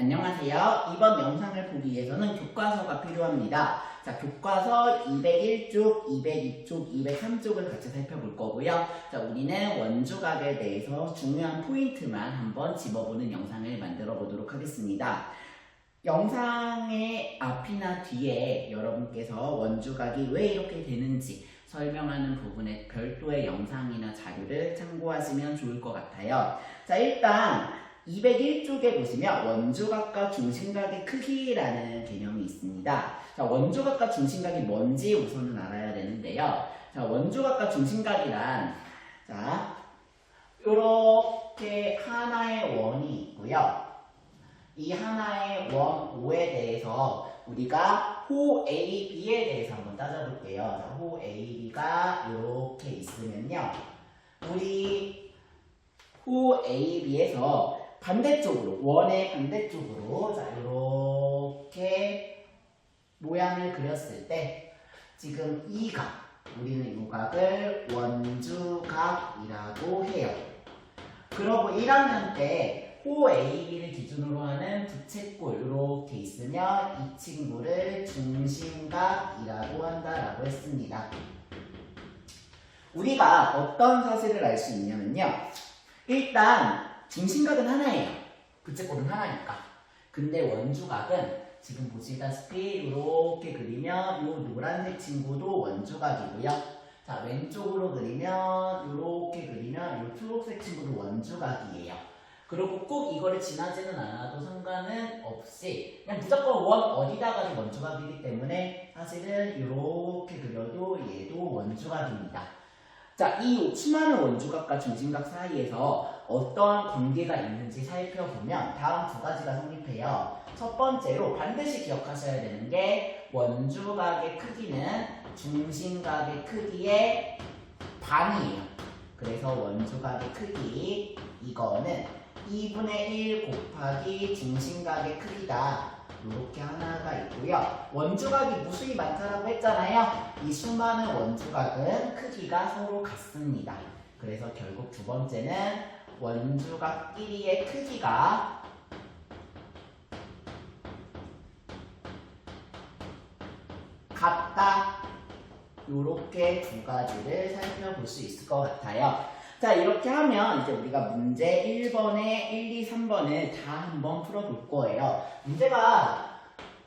안녕하세요. 이번 영상을 보기 위해서는 교과서가 필요합니다. 자, 교과서 201쪽, 202쪽, 203쪽을 같이 살펴볼 거고요. 자, 우리는 원주각에 대해서 중요한 포인트만 한번 집어보는 영상을 만들어 보도록 하겠습니다. 영상의 앞이나 뒤에 여러분께서 원주각이 왜 이렇게 되는지 설명하는 부분에 별도의 영상이나 자료를 참고하시면 좋을 것 같아요. 자, 일단 201쪽에 보시면 원주각과 중심각의 크기라는 개념이 있습니다. 자, 원주각과 중심각이 뭔지 우선은 알아야 되는데요. 자, 원주각과 중심각이란 자, 이렇게 하나의 원이 있고요. 이 하나의 원 O에 대해서 우리가 호 AB에 대해서 한번 따져볼게요. 자, 호 AB가 이렇게 있으면요. 우리 호 AB에서 반대쪽으로, 원의 반대쪽으로, 자, 이렇게 모양을 그렸을 때, 지금 이 각, 우리는 이 각을 원주각이라고 해요. 그러고 1학년 때, 호 AB를 기준으로 하는 부채꼴, 이렇게 있으면 이 친구를 중심각이라고 한다라고 했습니다. 우리가 어떤 사실을 알 수 있냐면요. 일단, 중심각은 하나예요. 부채꼴은 하나니까. 근데 원주각은 지금 보시다시피 이렇게 그리면 이 노란색 친구도 원주각이고요. 자, 왼쪽으로 그리면 이렇게 그리면 이 초록색 친구도 원주각이에요. 그리고 꼭 이거를 지나지는 않아도 상관은 없이 그냥 무조건 원 어디다가도 원주각이기 때문에 사실은 이렇게 그려도 얘도 원주각입니다. 자, 이 수많은 원주각과 중심각 사이에서 어떤 관계가 있는지 살펴보면 다음 두 가지가 성립해요. 첫 번째로 반드시 기억하셔야 되는 게 원주각의 크기는 중심각의 크기의 반이에요. 그래서 원주각의 크기 이거는 2분의 1 곱하기 중심각의 크기다. 이렇게 하나가 있고요. 원주각이 무수히 많다라고 했잖아요. 이 수많은 원주각은 크기가 서로 같습니다. 그래서 결국 두 번째는 원주각끼리의 크기가 같다. 이렇게 두 가지를 살펴볼 수 있을 것 같아요. 자, 이렇게 하면 이제 우리가 문제 1번에 1, 2, 3번을 다 한번 풀어볼 거예요. 문제가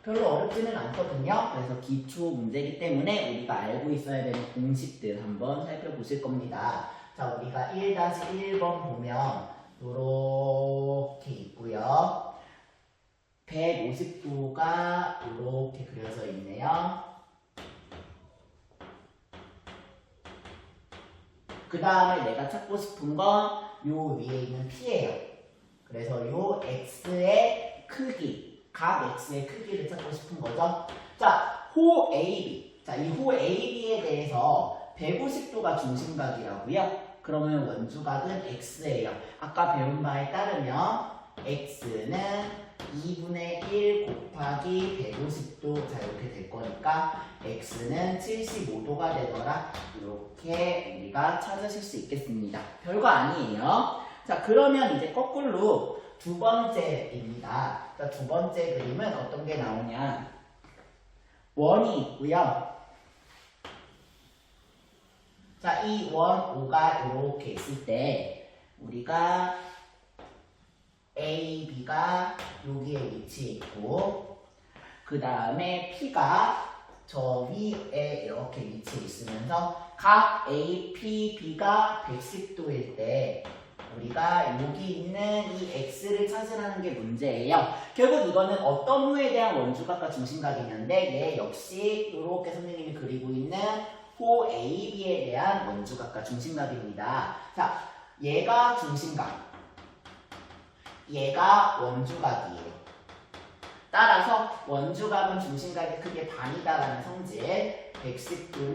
별로 어렵지는 않거든요. 그래서 기초 문제이기 때문에 우리가 알고 있어야 되는 공식들 한번 살펴보실 겁니다. 자, 우리가 1-1번 보면 이렇게 있고요. 150도가 이렇게 그려져 있네요. 그 다음에 내가 찾고 싶은 건 요 위에 있는 P예요. 그래서 요 X의 크기, 각 X의 크기를 찾고 싶은 거죠. 자, 호 AB. 자, 이 호 AB에 대해서 150도가 중심각이라고요. 그러면 원주각은 X예요. 아까 배운 바에 따르면 X는 2분의 1 곱하기 150도. 자, 이렇게 될 거니까 X는 75도가 되더라. 이렇게 우리가 찾으실 수 있겠습니다. 별거 아니에요. 자, 그러면 이제 거꾸로 두 번째입니다. 자, 두 번째 그림은 어떤 게 나오냐. 원이 있고요. 자, 이 원 O가 이렇게 있을 때 우리가 A, B가 여기에 위치해 있고 그 다음에 P가 저 위에 이렇게 위치해 있으면서 각 A, P, B가 110도일 때 우리가 여기 있는 이 X를 찾으라는 게 문제예요. 결국 이거는 어떤 호에 대한 원주각과 중심각이냐인데 얘 역시 이렇게 선생님이 그리고 있는 호 AB에 대한 원주각과 중심각입니다. 자, 얘가 중심각, 얘가 원주각이에요. 따라서 원주각은 중심각의 크기의 반이다라는 성질, 110도는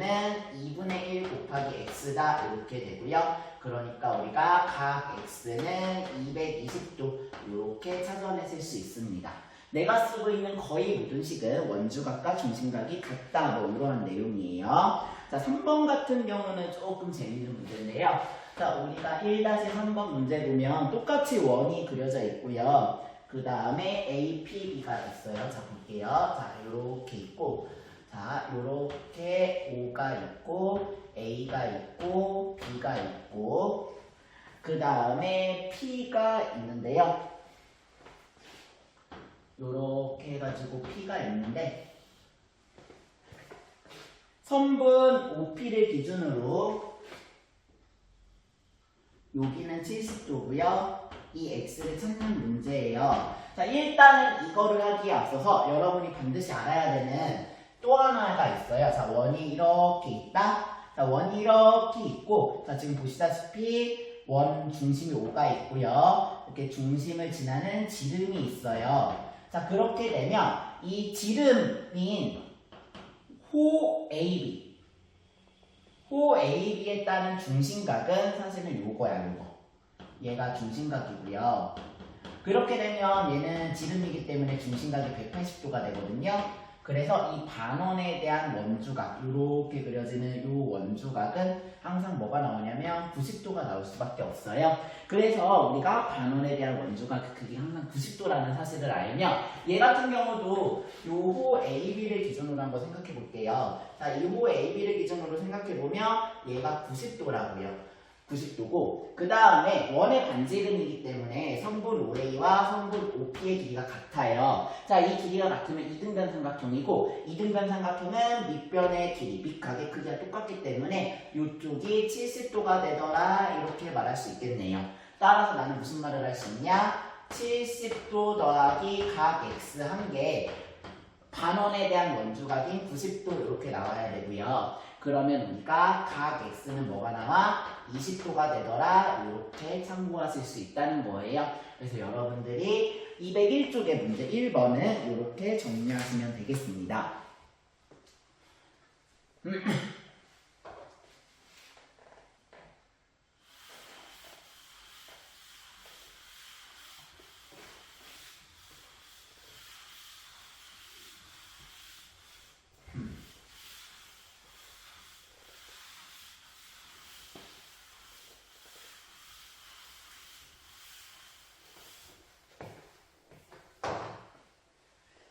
2분의 1 곱하기 x다 이렇게 되고요. 그러니까 우리가 각 x는 220도 이렇게 찾아내실 수 있습니다. 내가 쓰고 있는 거의 모든 식은 원주각과 중심각이 같다 뭐 이러한 내용이에요. 자, 3번 같은 경우는 조금 재밌는 문제인데요. 자, 우리가 1-3번 문제 보면 똑같이 원이 그려져 있고요. 그 다음에 APB가 있어요. 자, 볼게요. 자, 요렇게 있고, 자, 요렇게 O가 있고, A가 있고, B가 있고, 그 다음에 P가 있는데요. 요렇게 해가지고 P가 있는데, 선분 OP를 기준으로 여기는 70도고요. 이 x를 찾는 문제예요. 자, 일단은 이거를 하기에 앞서서 여러분이 반드시 알아야 되는 또 하나가 있어요. 자, 원이 이렇게 있다. 자, 원이 이렇게 있고, 자, 지금 보시다시피 원 중심이 O가 있고요. 이렇게 중심을 지나는 지름이 있어요. 자, 그렇게 되면 이 지름인 호 AB, 호 AB에 따른 중심각은 사실은 요거야, 요거. 얘가 중심각이고요. 그렇게 되면 얘는 지름이기 때문에 중심각이 180도가 되거든요. 그래서 이 반원에 대한 원주각, 이렇게 그려지는 이 원주각은 항상 뭐가 나오냐면 90도가 나올 수밖에 없어요. 그래서 우리가 반원에 대한 원주각 크기 항상 90도라는 사실을 알면 얘 같은 경우도 이 호 AB를 기준으로 한번 생각해 볼게요. 자, 이 호 AB를 기준으로 생각해 보면 얘가 90도라고요. 90도고 그 다음에 원의 반지름이기 때문에 선분 OA와 선분 OP의 길이가 같아요. 자, 이 길이가 같으면 이등변 삼각형이고 이등변 삼각형은 밑변의 길이, 밑각의 크기가 똑같기 때문에 이쪽이 70도가 되더라 이렇게 말할 수 있겠네요. 따라서 나는 무슨 말을 할 수 있냐? 70도 더하기 각 x 한 개 반원에 대한 원주각인 90도 이렇게 나와야 되고요. 그러면 우리가 각 x는 뭐가 나와? 20도가 되더라 이렇게 참고하실 수 있다는 거예요. 그래서 여러분들이 201쪽의 문제 1번은 이렇게 정리하시면 되겠습니다.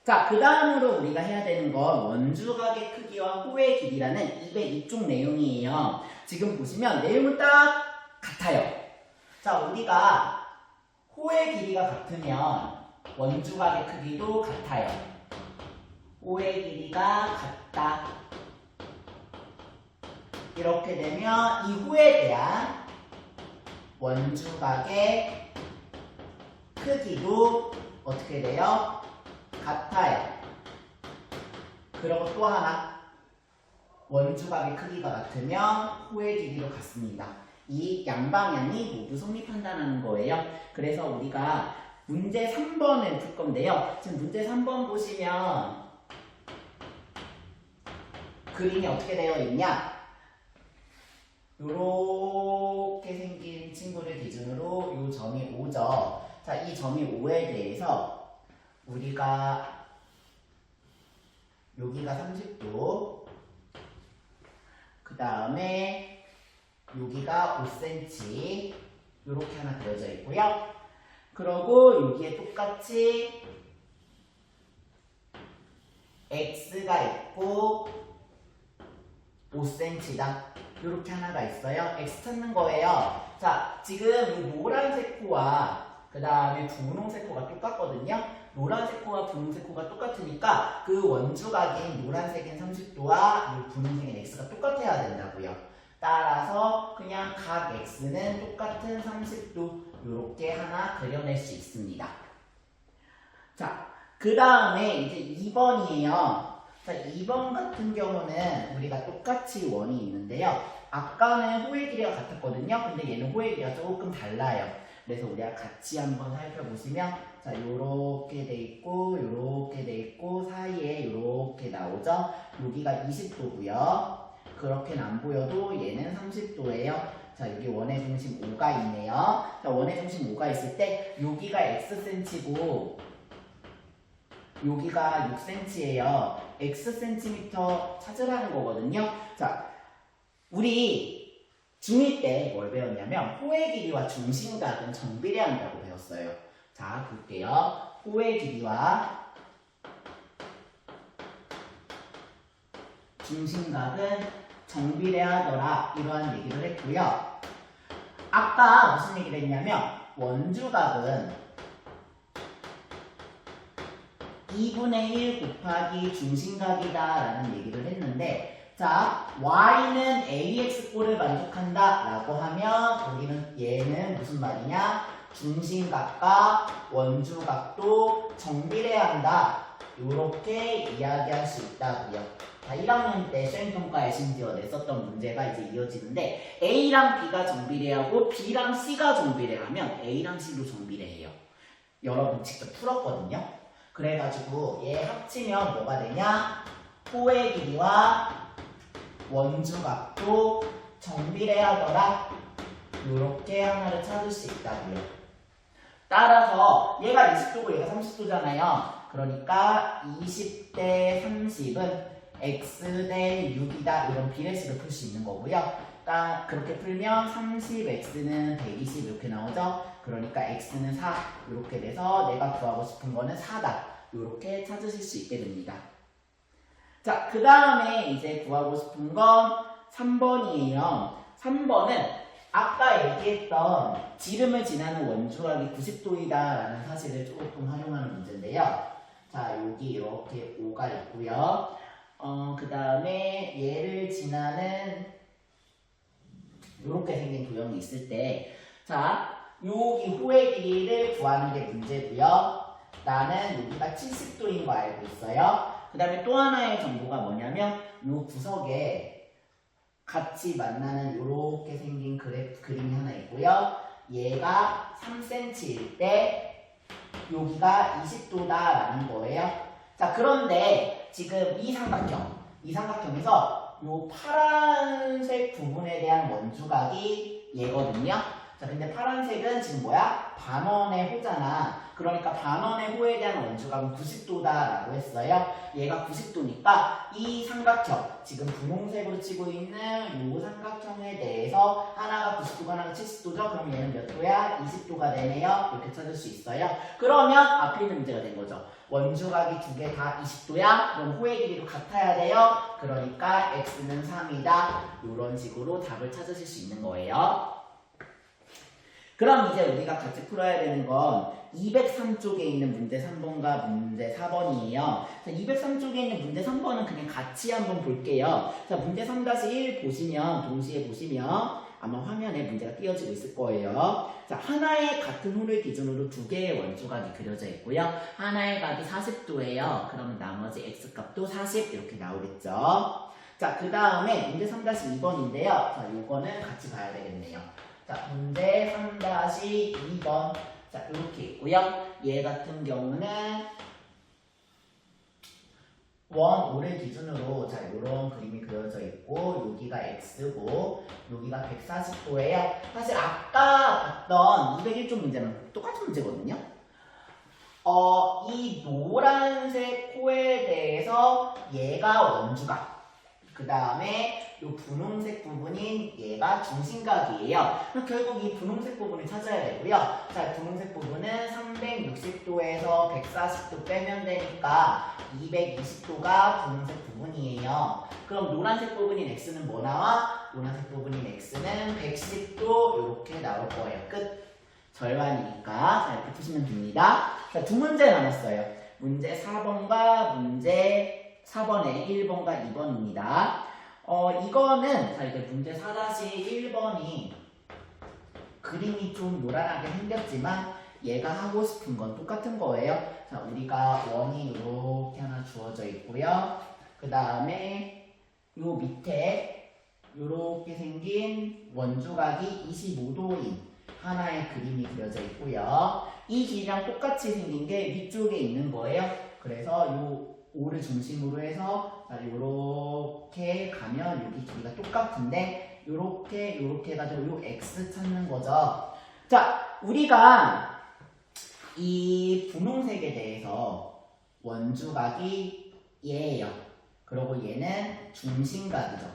자, 그 다음으로 우리가 해야 되는 건 원주각의 크기와 호의 길이라는 202쪽 내용이에요. 지금 보시면 내용은 딱 같아요. 자, 우리가 호의 길이가 같으면 원주각의 크기도 같아요. 호의 길이가 같다. 이렇게 되면 이 호에 대한 원주각의 크기도 어떻게 돼요? 같아요. 그리고 또 하나 원주각의 크기가 같으면 호의 길이도 같습니다. 이 양방향이 모두 성립한다는 거예요. 그래서 우리가 문제 3번을 풀 건데요. 지금 문제 3번 보시면 그림이 어떻게 되어 있냐? 요렇게 생긴 친구를 기준으로 이 점이 5죠. 자, 이 점이 5에 대해서 우리가 여기가 30도, 그 다음에 여기가 5cm 이렇게 하나 그려져 있고요. 그리고 여기에 똑같이 x가 있고 5cm다. 이렇게 하나가 있어요. x 찾는 거예요. 자, 지금 이 노란색 코와 그 다음에 분홍색 코가 똑같거든요. 노란색 코와 분홍색 코가 똑같으니까 그 원주각인 노란색인 30도와 이 분홍색인 x가 똑같아야 된다고요. 따라서 그냥 각 x는 똑같은 30도 이렇게 하나 그려낼 수 있습니다. 자, 그 다음에 이제 2번이에요. 자, 2번 같은 경우는 우리가 똑같이 원이 있는데요. 아까는 호의 길이가 같았거든요. 근데 얘는 호의 길이가 조금 달라요. 그래서 우리가 같이 한번 살펴보시면 자, 요렇게 돼 있고 요렇게 돼 있고 사이에 요렇게 나오죠. 여기가 20도고요. 그렇게는 안 보여도 얘는 30도예요. 자, 여기 원의 중심 5가 있네요. 자, 원의 중심 5가 있을 때 여기가 xcm고 여기가 6cm예요. xcm 찾으라는 거거든요. 자, 우리 중2 때 뭘 배웠냐면 호의 길이와 중심각은 정비례한다고 배웠어요. 자, 볼게요. 호의 길이와 중심각은 정비례하더라 이러한 얘기를 했고요. 아까 무슨 얘기를 했냐면 원주각은 2분의 1 곱하기 중심각이다 라는 얘기를 했는데, 자, y는 ax꼴을 만족한다 라고 하면 우리는 얘는 무슨 말이냐, 중심각과 원주각도 정비례한다 이렇게 이야기할 수 있다고요. 자, 1학년 때 수행평가에 심지어 냈었던 문제가 이제 이어지는데, A랑 B가 정비례하고 B랑 C가 정비례하면 A랑 C도 정비례해요. 여러분 직접 풀었거든요. 그래가지고 얘 합치면 뭐가 되냐? 호의 길이와 원주각도 정비례하더라. 이렇게 하나를 찾을 수 있다고요. 따라서 얘가 20도고 얘가 30도잖아요. 그러니까 20대 30은 x 대 6이다 이런 비례식을 풀 수 있는 거고요. 그렇게 풀면 30x는 120 이렇게 나오죠. 그러니까 x는 4 이렇게 돼서 내가 구하고 싶은 거는 4다 이렇게 찾으실 수 있게 됩니다. 자, 그 다음에 이제 구하고 싶은 건 3번이에요. 3번은 아까 얘기했던 지름을 지나는 원주각이 90도이다 라는 사실을 조금 활용하는 문제인데요. 자, 여기 이렇게 5가 있고요. 그 다음에 얘를 지나는 이렇게 생긴 도형이 있을 때, 자, 여기 호의 길이를 구하는 게 문제고요. 나는 여기가 70도인 거 알고 있어요. 그 다음에 또 하나의 정보가 뭐냐면 이 구석에 같이 만나는 이렇게 생긴 그림이 하나 있고요. 얘가 3cm일 때 여기가 20도다라는 거예요. 자, 그런데 지금 이 삼각형에서 이 파란색 부분에 대한 원주각이 얘거든요. 자, 근데 파란색은 지금 뭐야? 반원의 호잖아. 그러니까 반원의 호에 대한 원주각은 90도다라고 했어요. 얘가 90도니까 이 삼각형, 지금 분홍색으로 치고 있는 이 삼각형에 대해서 하나가 90도가 하나가 70도죠? 그럼 얘는 몇 도야? 20도가 되네요. 이렇게 찾을 수 있어요. 그러면 앞에 있는 문제가 된 거죠. 원주각이 두 개 다 20도야? 그럼 호의 길이도 같아야 돼요. 그러니까 x는 3이다. 이런 식으로 답을 찾으실 수 있는 거예요. 그럼 이제 우리가 같이 풀어야 되는 건 203쪽에 있는 문제 3번과 문제 4번이에요. 자, 203쪽에 있는 문제 3번은 그냥 같이 한번 볼게요. 자, 문제 3-1 보시면, 동시에 보시면 아마 화면에 문제가 띄어지고 있을 거예요. 자, 하나의 같은 호를 기준으로 두 개의 원주각이 그려져 있고요. 하나의 각이 40도예요. 그러면 나머지 x값도 40 이렇게 나오겠죠. 자, 그 다음에 문제 3-2번인데요. 자, 요거는 같이 봐야 되겠네요. 자, 문제 3-2번. 자, 이렇게 있고요. 얘 같은 경우는 원 5를 기준으로 자, 요런 그림이 그려져 있고 여기가 x고 여기가 140도예요. 사실 아까 봤던 201쪽 문제는 똑같은 문제거든요. 이 노란색 코에 대해서 얘가 원주각, 그 다음에 이 분홍색 부분인 얘가 중심각이에요. 그럼 결국 이 분홍색 부분을 찾아야 되고요. 자, 분홍색 부분은 360도에서 140도 빼면 되니까 220도가 분홍색 부분이에요. 그럼 노란색 부분인 x는 뭐 나와? 노란색 부분인 x는 110도 이렇게 나올 거예요. 끝. 절반이니까 자, 이렇게 푸시면 됩니다. 자, 두 문제 남았어요. 문제 4번과 문제 4번에 1번과 2번입니다. 이거는 자, 이제 문제 4-1번이 그림이 좀 요란하게 생겼지만 얘가 하고 싶은 건 똑같은 거예요. 자, 우리가 원이 이렇게 하나 주어져 있고요. 그 다음에 요 밑에 요렇게 생긴 원주각이 25도인 하나의 그림이 그려져 있고요. 이 길이랑 똑같이 생긴 게 위쪽에 있는 거예요. 그래서 요 5를 중심으로 해서 이렇게 가면 여기 길이가 똑같은데 요렇게 해가지고 요 x 찾는 거죠. 자, 우리가 이 분홍색에 대해서 원주각이 얘예요. 그리고 얘는 중심각이죠.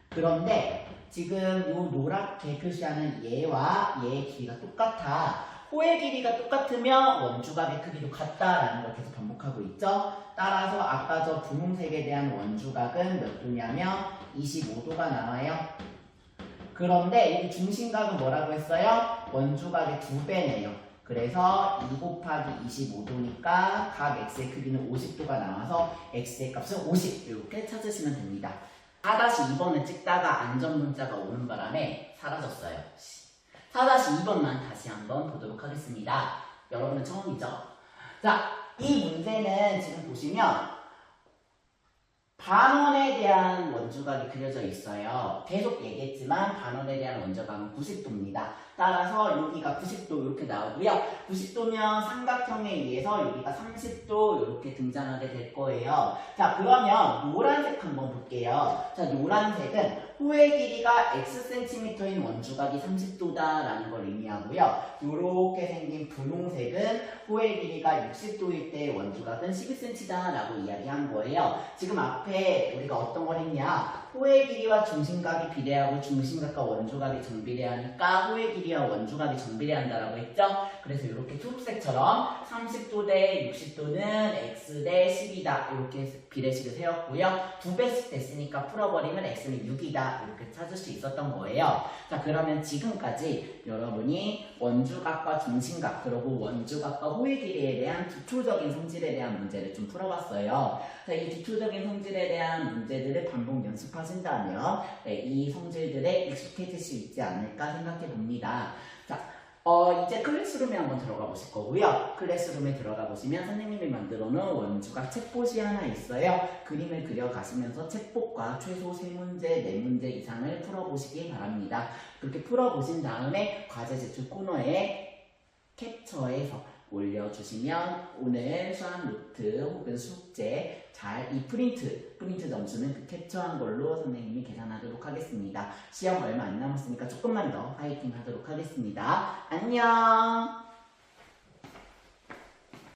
그런데 지금 요 노랗게 표시하는 얘와 얘의 길이가 똑같아. 호의 길이가 똑같으면 원주각의 크기도 같다라는 걸 계속 반복하고 있죠. 따라서 아까 저 분홍색에 대한 원주각은 몇 도냐면 25도가 나와요. 그런데 여기 중심각은 뭐라고 했어요? 원주각의 2배네요. 그래서 2 곱하기 25도니까 각 x의 크기는 50도가 나와서 x의 값은 50 이렇게 찾으시면 됩니다. 4-2번을 찍다가 안전 문자가 오는 바람에 사라졌어요. 4-2번만 다시 한번 보도록 하겠습니다. 여러분은 처음이죠? 자, 이 문제는 지금 보시면 반원에 대한 원주각이 그려져 있어요. 계속 얘기했지만 반원에 대한 원주각은 90도입니다. 따라서 여기가 90도 이렇게 나오고요. 90도면 삼각형에 의해서 여기가 30도 이렇게 등장하게 될 거예요. 자, 그러면 노란색 한번 볼게요. 자, 노란색은 호의 길이가 xcm인 원주각이 30도다라는 걸 의미하고요. 이렇게 생긴 분홍색은 호의 길이가 60도일 때 원주각은 12cm다라고 이야기한 거예요. 지금 앞에 우리가 어떤 걸 했냐? 호의 길이와 중심각이 비례하고 중심각과 원주각이 정비례하니까 호의 길이와 원주각이 정비례한다라고 했죠? 그래서 이렇게 초록색처럼 30도 대 60도는 x 대 10이다 이렇게 비례식을 세웠고요. 2배씩 됐으니까 풀어버리면 x는 6이다 이렇게 찾을 수 있었던 거예요. 자, 그러면 지금까지 여러분이 원주각과 중심각 그리고 원주각과 호의 길이에 대한 기초적인 성질에 대한 문제를 좀 풀어봤어요. 자, 이 기초적인 성질에 대한 문제들을 반복 연습하신다면 이 성질들에 익숙해질 수 있지 않을까 생각해 봅니다. 자, 이제 클래스룸에 한번 들어가 보실 거고요. 클래스룸에 들어가 보시면 선생님이 만들어 놓은 원주각 책봇이 하나 있어요. 그림을 그려 가시면서 책봇과 최소 3문제, 4문제 이상을 풀어보시기 바랍니다. 그렇게 풀어보신 다음에 과제 제출 코너에 캡처해서 올려주시면 오늘 수학 노트 혹은 숙제 이 프린트 점수는 그 캡처한 걸로 선생님이 계산하도록 하겠습니다. 시험 얼마 안 남았으니까 조금만 더 파이팅 하도록 하겠습니다. 안녕!